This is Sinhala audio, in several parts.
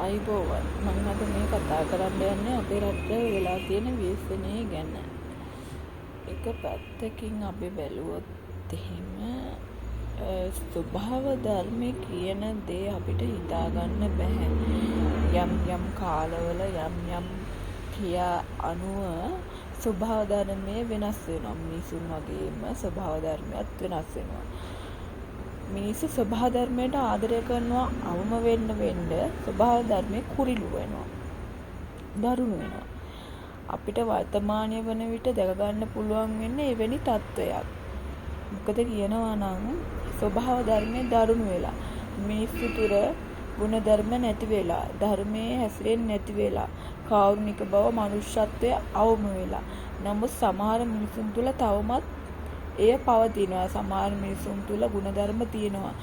ආයිබෝවන් මම අද මේ කතා කරන්න යන්නේ අපේ රටේ වෙලා තියෙන ව්‍යසනය ගැන. එක පැත්තකින් අපි බැලුවොත් එහෙම ස්වභාව ධර්මයේ කියන දේ අපිට හිතාගන්න බෑ. යම් කාලවල යම් ක්‍රියා අනුව ස්වභාව ධර්මයේ වෙනස් වෙනවා. මිනිසුන් වගේම ස්වභාව ධර්මයක් වෙනස් වෙනවා. මිනිස්සු ස්වභාව ධර්මයට ආදරය කරනවා අවම වෙන්න ස්වභාව ධර්මයේ කුරිලු වෙනවා, දරුණු වෙනවා. අපිට වර්තමානය වන විට දැක ගන්න පුළුවන් වෙන්නේ එවැනි තත්ත්වයක්. මොකද කියනවා නම් ස්වභාව ධර්මයේ දරුණු වෙලා, මිනිස්සු තුර ගුණ ධර්ම නැති වෙලා, ධර්මයේ හැසිරෙන්නේ නැති වෙලා, කාරුණික බව මනුෂ්‍යත්වය අවම වෙලා. නමුත් සමහර මිනිසුන් තුල තවමත් එය පවතිනවා. සමහර මිනිසුන් තුල ගුණධර්ම තියෙනවා.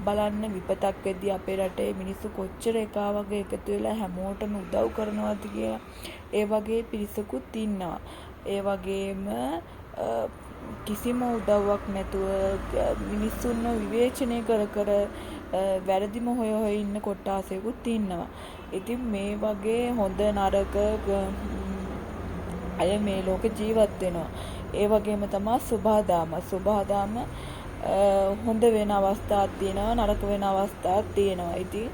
බලන්න විපතක් වෙද්දී අපේ රටේ මිනිස්සු කොච්චර එකා වගේ එකතු වෙලා හැමෝටම උදව් කරනවද කියලා. ඒ වගේ පිරිසකුත් ඉන්නවා. ඒ වගේම කිසිම උදව්වක් නැතුව මිනිස්සුන්ව විවේචනය කර වැරදිම හොය ඉන්න කොට්ටාසයකුත් ඉන්නවා. ඉතින් මේ වගේ හොඳ නරක අය මේ ලෝකේ ජීවත් වෙනවා. ඒ වගේම තමයි සුභාදාම හොඳ වෙන අවස්ථාවක් තියෙනවා, නරක වෙන අවස්ථාවක් තියෙනවා. ඉතින්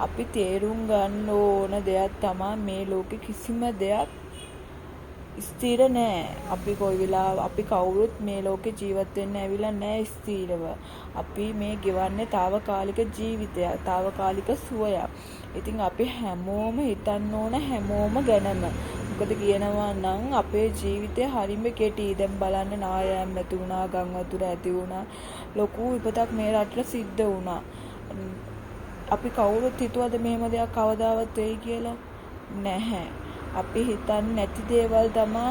අපි තේරුම් ගන්න ඕන දෙයක් තමයි මේ ලෝකේ කිසිම දෙයක් ස්ථිර නෑ. අපි කවුරුත් මේ ලෝකේ ජීවත් වෙන්න ඇවිල්ලා නෑ ස්ථිරව. අපි මේ ගෙවන්නේ తాවකාලික ජීවිතයක්, తాවකාලික සුවයක්. ඉතින් අපි හැමෝම හිතන්න ඕන හැමෝම ගැනම. මොකද කියනවා නම් අපේ ජීවිතය හරිම කෙටි. දැන් බලන්න නායම් නැති වුණා, ගම් වතුර ඇති වුණා, ලොකු විපතක් මේ රටට සිද්ධ වුණා. අපි කවුරුත් හිතුවද මෙහෙම දෙයක් කවදාවත් වෙයි කියලා? නැහැ. අපි හිතන්නේ නැති දේවල් තමයි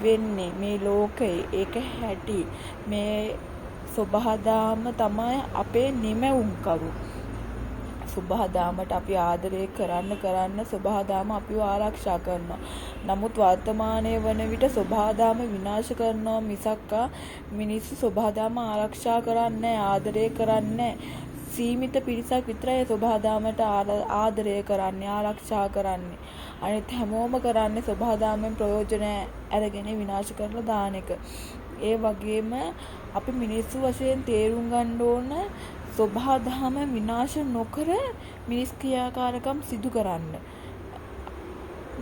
වෙන්නේ මේ ලෝකේ. ඒක හැටි. මේ සබහාදාම තමයි අපේ නිමැවුම්කරු. සබහාදාමට අපි ආදරය කරන්න සබහාදාම අපිව ආරක්ෂා කරනවා. නමුත් වර්තමානයේ වන විට සබහාදාම විනාශ කරනවා මිසක් මිනිස්සු සබහාදාම ආරක්ෂා කරන්නේ, ආදරය කරන්නේ. සීමිත පිරිසක් විතරයි සබහාදාමට ආදරය කරන්නේ, ආරක්ෂා කරන්නේ. අනිත් හැමෝම කරන්නේ සබහාදාමෙන් ප්‍රයෝජන අරගෙන විනාශ කරලා දාන එක. ඒ වගේම අපි මිනිස්සු වශයෙන් තේරුම් ගන්න ඕන සබහාදාම විනාශ නොකර මිනිස් ක්‍රියාකාරකම් සිදු කරන්න.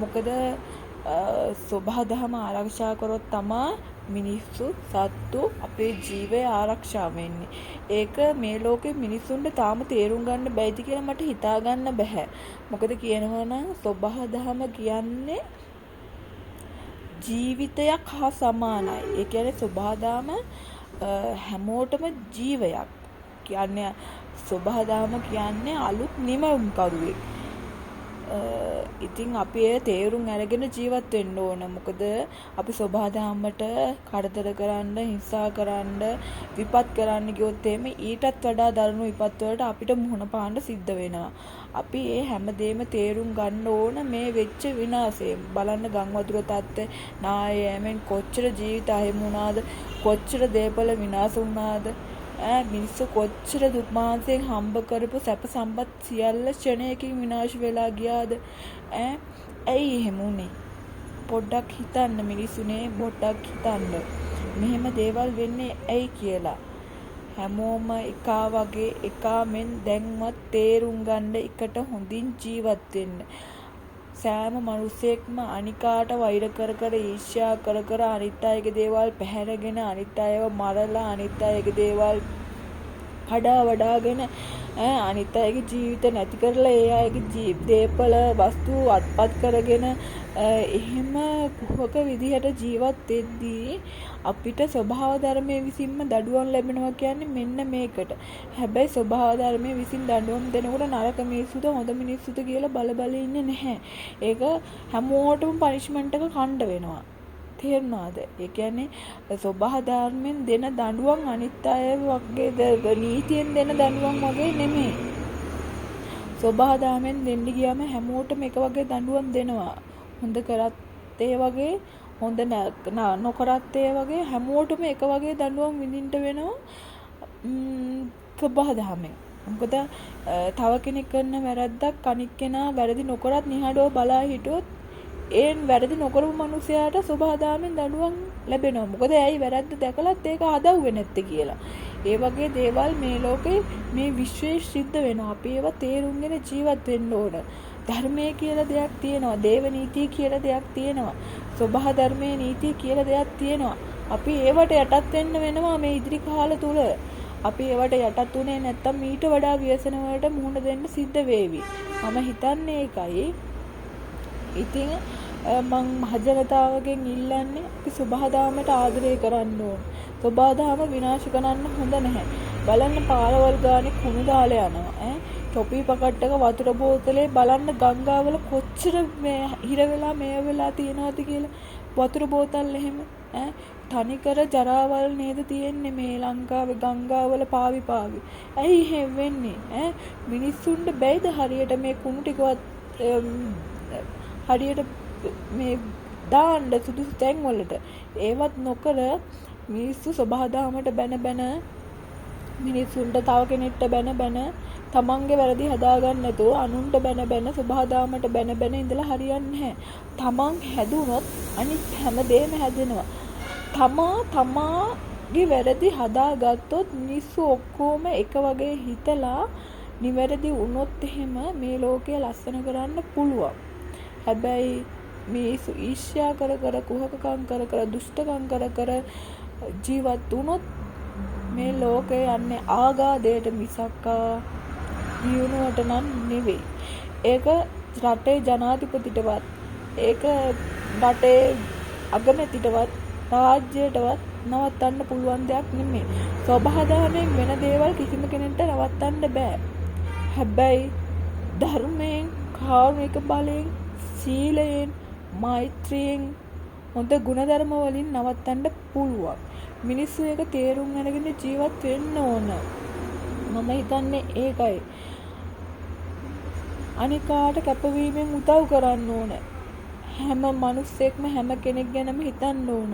මොකද සබහාදාම ආරක්ෂා කරොත් තමයි මිනිස්සු සත්තු අපේ ජීවය ආරක්ෂා වෙන්නේ. ඒක මේ ලෝකේ මිනිස්සුන්ට තාම තේරුම් ගන්න බැයිද කියලා මට හිතා ගන්න බෑ. මොකද කියනවා නම් සබහාදාම කියන්නේ ජීවිතයක් හා සමානයි. ඒ කියන්නේ සබහාදාම හැමෝටම ජීවයක්. කියන්නේ සබහාදාම කියන්නේ අලුත් නිමවුම්කරුවෙක්. ඉතින් අපි ඒ තේරුම් අරගෙන ජීවත් වෙන්න ඕන. මොකද අපි සබහාදාමට කරදර කරන්න, හිංසා කරන්න, විපත් කරන්න ගියොත් එimhe ඊටත් වඩා දරුණු විපත් වලට අපිට මුහුණ පාන්න සිද්ධ වෙනවා. අපි ඒ හැමදේම තේරුම් ගන්න ඕන මේ වෙච්ච විනාශය. බලන්න ගම් වතුර තත්ත්වය නායෑමෙන් කොච්චර ජීවිත අහිමි වුණාද, කොච්චර දේපල විනාශ වුණාද. මිනිස්සු කොච්චර දුක් මාංශයෙන් හම්බ කරපු සැප සම්පත් සියල්ල ක්ෂණයකින් විනාශ වෙලා ගියාද. ඇයි එහෙම උනේ? පොඩ්ඩක් හිතන්න මිනිසුනේ, පොඩ්ඩක් හිතන්න. මෙහෙම දේවල් වෙන්නේ ඇයි කියලා. හැමෝම එකා වගේ එකාමෙන් දැන්වත් තේරුම් ගන්න, එකට හොඳින් ජීවත් වෙන්න. සෑම මිනිසෙක්ම අනිකාට වෛර කර ඊර්ෂ්‍යා කර අනිත් අයගේ දේවල් පැහැරගෙන, අනිත් අයව මරලා, අනිත් අයගේ දේවල් කඩා වඩාගෙන, අනිත් අයගේ ජීවිත නැති කරලා ඒ අයගේ දේපල වස්තු අත්පත් කරගෙන එහෙම කුහක විදිහට ජීවත් වෙද්දී අපිට ස්වභාව ධර්මයේ විසින්ම දඩුවම් ලැබෙනවා කියන්නේ මෙන්න මේකට. හැබැයි ස්වභාව ධර්මයේ විසින් දඩුවම් දෙනකොට නරක මිනිස්සුද හොඳ මිනිස්සුද කියලා බල ඉන්නේ නැහැ. ඒක හැමෝටම පනිෂ්මන්ට් එක කණ්ඩ වෙනවා. තේරුණාද? ඒ කියන්නේ ස්වභාව ධර්මයෙන් දෙන දඬුවම් අනිත් අය වගේ නීතියෙන් දෙන දඬුවම් වගේ නෙමෙයි. ස්වභාව ධර්මයෙන් දෙන්න ගියාම හැමෝටම එක වගේ දඬුවම් දෙනවා. හොඳ කරත් ඒ වගේ, හොඳ නොකරත් ඒ වගේ හැමෝටම එක වගේ දඬුවම් විඳින්න වෙනවා ස්වභාව ධර්මයෙන්. මොකද තව කෙනෙක් කරන වැරද්දක් අනික් කෙනා වැරදි නොකරත් නිහඬව බලා හිටියොත් ඒ වැරදි නොකරපු මිනිසයාට සබහාදාමෙන් දඬුවම් ලැබෙනවා. මොකද ඇයි වැරද්ද දැකලත් ඒක හදවුවේ නැත්තේ කියලා. ඒ වගේ දේවල් මේ ලෝකේ මේ විශ්වයේ සිද්ධ වෙනවා. අපි ඒවා තේරුම්ගෙන ජීවත් වෙන්න ඕන. ධර්මය කියලා දෙයක් තියෙනවා. දේව නීතිය කියලා දෙයක් තියෙනවා. සබහා ධර්මයේ නීතිය කියලා දෙයක් තියෙනවා. අපි ඒවට යටත් වෙන්න වෙනවා මේ ඉදිරි කාල තුල. අපි ඒවට යටත් උනේ නැත්තම් ඊට වඩා ව්‍යසන වලට මුහුණ දෙන්න සිද්ධ වේවි. මම හිතන්නේ ඒකයි. ඉතින් මං මහජනතාවගෙන් ඉල්ලන්නේ අපි සබහාදාමයට ආදරය කරන්න ඕන. සබහාදාම විනාශ කරන්න හොඳ නැහැ. බලන්න පාරවල් ගානේ කුණු දාලා යනවා. ටොපි පකට්ටක වතුර බෝතලේ බලන්න ගංගාවල කොච්චර මේ හිර වෙලා මේ වෙලා තියනවද කියලා. වතුර බෝතල් එහෙම තනිකර ජරාවල් නේද තියෙන්නේ මේ ලංකාවේ ගංගාවල පාවි. ඇයි එහෙම වෙන්නේ? මිනිස්සුන්ට බැයිද හරියට මේ කුණු ටිකවත් හරියට මේ දාන්න සුදුසු තැන් වලට? ඒවත් නොකර මිනිස්සු සබහාදාමට බැන මිනිස්සුන්ට තව කෙනෙක්ට බැන තමන්ගේ වැරදි හදාගන්න නැතුව අනුන්ට බැන සබහාදාමට බැන ඉඳලා හරියන්නේ නැහැ. තමන් හැදුනොත් අනිත් හැමදේම හැදෙනවා. තමාගේ වැරදි හදාගත්තොත් මිනිස්සු ඔක්කොම එක වගේ හිතලා නිවැරදි වුණොත් එහෙම මේ ලෝකය ලස්සන කරන්න පුළුවන්. හැබැයි මිනිස්සු ඊර්ෂ්‍යා කර කුහකකම් කර දුෂ්ටකම් කර ජීවත් වුණොත් මේ ලෝකය යන්නේ ආගාදයට මිසක් දියුණුවට නම් නෙවෙයි. ඒක රටේ ජනාධිපතිටවත් ඒක රටේ අගමැතිටවත් රාජ්‍යයටවත් නවත්තන්න පුළුවන් දෙයක් නෙමෙයි. සබහාදාමයෙන් වෙන දේවල් කිසිම කෙනෙක්ට නවත්තන්න බෑ. හැබැයි ධර්මයෙන්, කාරුණික බලයෙන්, සීලයෙන්, මෛත්‍රියෙන් හොඳ ගුණධර්ම වලින් නවත්තන්න පුළුවන්. මිනිස්සු ඒක තේරුම් අරගෙන ජීවත් වෙන්න ඕන. මම හිතන්නේ ඒකයි. අනිකාට කැපවීමෙන් උදව් කරන්න ඕන. හැම මිනිස්සෙක්ම හැම කෙනෙක් ගැනම හිතන්න ඕන.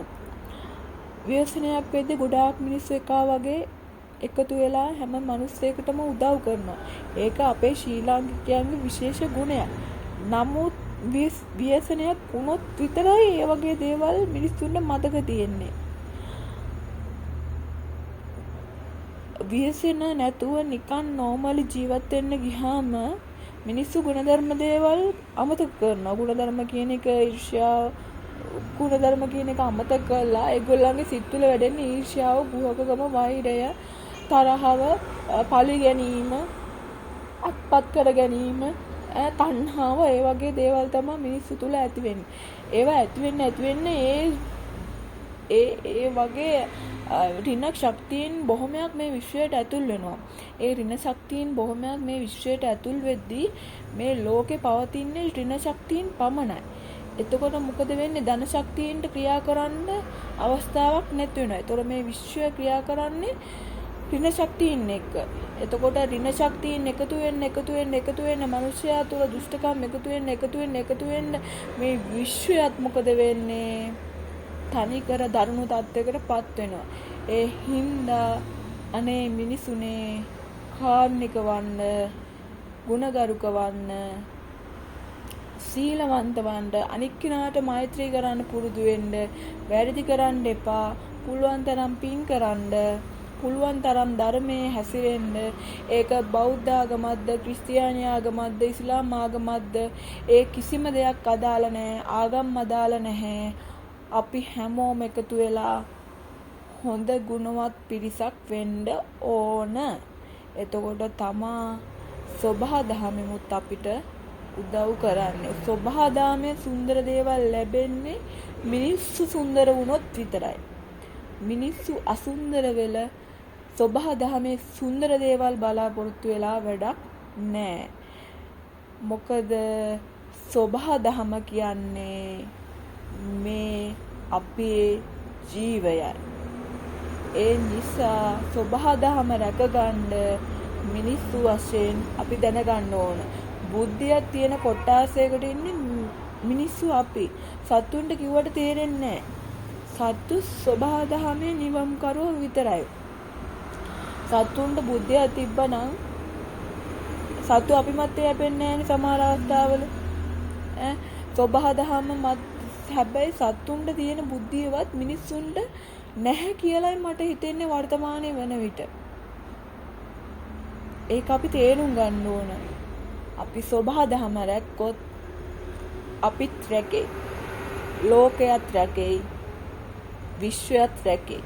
ව්‍යසනයක් වෙද්දී ගොඩාක් මිනිස්සු එකා වගේ එකතු වෙලා හැම මිනිස්සෙකුටම උදව් කරනවා. ඒක අපේ ශ්‍රී ලාංකිකයන්ගේ විශේෂ ගුණයක්. නමුත් ව්‍යසනයක් වුණොත් විතරයි ඒ වගේ දේවල් මිනිස්සුන්ට මතක තියෙන්නේ. ව්‍යසන නැතුව නිකන් නෝමලි ජීවත් වෙන්න ගියාම මිනිස්සු ගුණධර්ම දේවල් අමතක කරනවා. ගුණධර්ම කියන එක ඊර්ෂ්‍යාව, ගුණධර්ම කියන එක අමතක කරලා ඒගොල්ලන්ගේ සිත් තුළ වැඩෙන ඊර්ෂ්‍යාව, කුහකකම, වෛරය, තරහව, පලි ගැනීම, අත්පත් කර ගැනීම, තණ්හාව, ඒ වගේ දේවල් තමයි මිනිස්සු තුළ ඇති වෙන්නේ. ඒවා ඇති වෙන්නේ ඒ වගේ ඍණ ශක්තියින් බොහොමයක් මේ විශ්වයට ඇතුල් වෙනවා. ඒ ඍණ ශක්තියින් බොහොමයක් මේ විශ්වයට ඇතුල් වෙද්දී මේ ලෝකේ පවතින්නේ ඍණ ශක්තියින් පමණයි. එතකොට මොකද වෙන්නේ? ධන ශක්තියින්ට ක්‍රියා කරන්න අවස්ථාවක් නැති වෙනවා. ඒතකොට මේ විශ්වය ක්‍රියා කරන්නේ ඍණ ශක්තියින් එක්ක. එතකොට ඍණ ශක්තියින් එකතු වෙන්න මනුෂ්‍යයා තුළ දුෂ්ටකම් එකතු වෙන්න මේ විශ්වයත් මොකද වෙන්නේ? තනිකර දරුණු තත්යකට පත් වෙනවා. ඒ හින්දා අනේ මිනිසුනේ කාර්නික වන්න, ගුණගරුක වන්න, සීලවන්ත වන්න, අනික් කෙනාට මෛත්‍රී කරන්න පුරුදු වෙන්න, වැරදි කරන්න එපා, පුළුවන් තරම් පින් කරන්න, පුළුවන් තරම් ධර්මයේ හැසිරෙන්න. ඒක බෞද්ධ ආගමක්ද, ක්‍රිස්තියානි ආගමක්ද, ඉස්ලාම් ආගමක්ද, ඒ කිසිම දෙයක් අදාළ නැහැ. ආගම් අදාළ නැහැ. අපි හැමෝම එකතු වෙලා හොඳ ගුණවත් පිරිසක් වෙන්න ඕන. එතකොට තමා සබහාදහමෙමුත් අපිට උදව් කරන්නේ. සබහාදහමේ සුන්දර දේවල් ලැබෙන්නේ මිනිස්සු සුන්දර වුණොත් විතරයි. මිනිස්සු අසුන්දර වෙලා සබහාදහමේ සුන්දර දේවල් බලාපොරොත්තු වෙලා වැඩක් නෑ. මොකද සබහාදහම කියන්නේ මේ අපේ ජීවයයි. ඒ නිසා සබහාදහම රැකගන්න මිනිස්සු වශයෙන් අපි දැනගන්න ඕන. බුද්ධියක් තියෙන කොටාසයකට ඉන්නේ මිනිස්සු අපි. සත්තුන්ට කිව්වට තේරෙන්නේ නැහැ. සත්තු සබහාදහමේ නිවම් කරෝ විතරයි. සත්තුන්ට බුද්ධිය තිබ්බනම් සතු අපි මත යැපෙන්නේ නැහැ සමහර අවස්ථාවල. සෝභා දහම මත හැබැයි සතුන්ට තියෙන බුද්ධියවත් මිනිස්සුන්ට නැහැ කියලායි මට හිතෙන්නේ වර්තමානයේ වෙන විට. ඒක අපි තේරුම් ගන්න ඕන. අපි සෝභා දහම රැක්කොත් අපිත් රැකේ. ලෝකයත් රැකේ. විශ්වයත් රැකේ.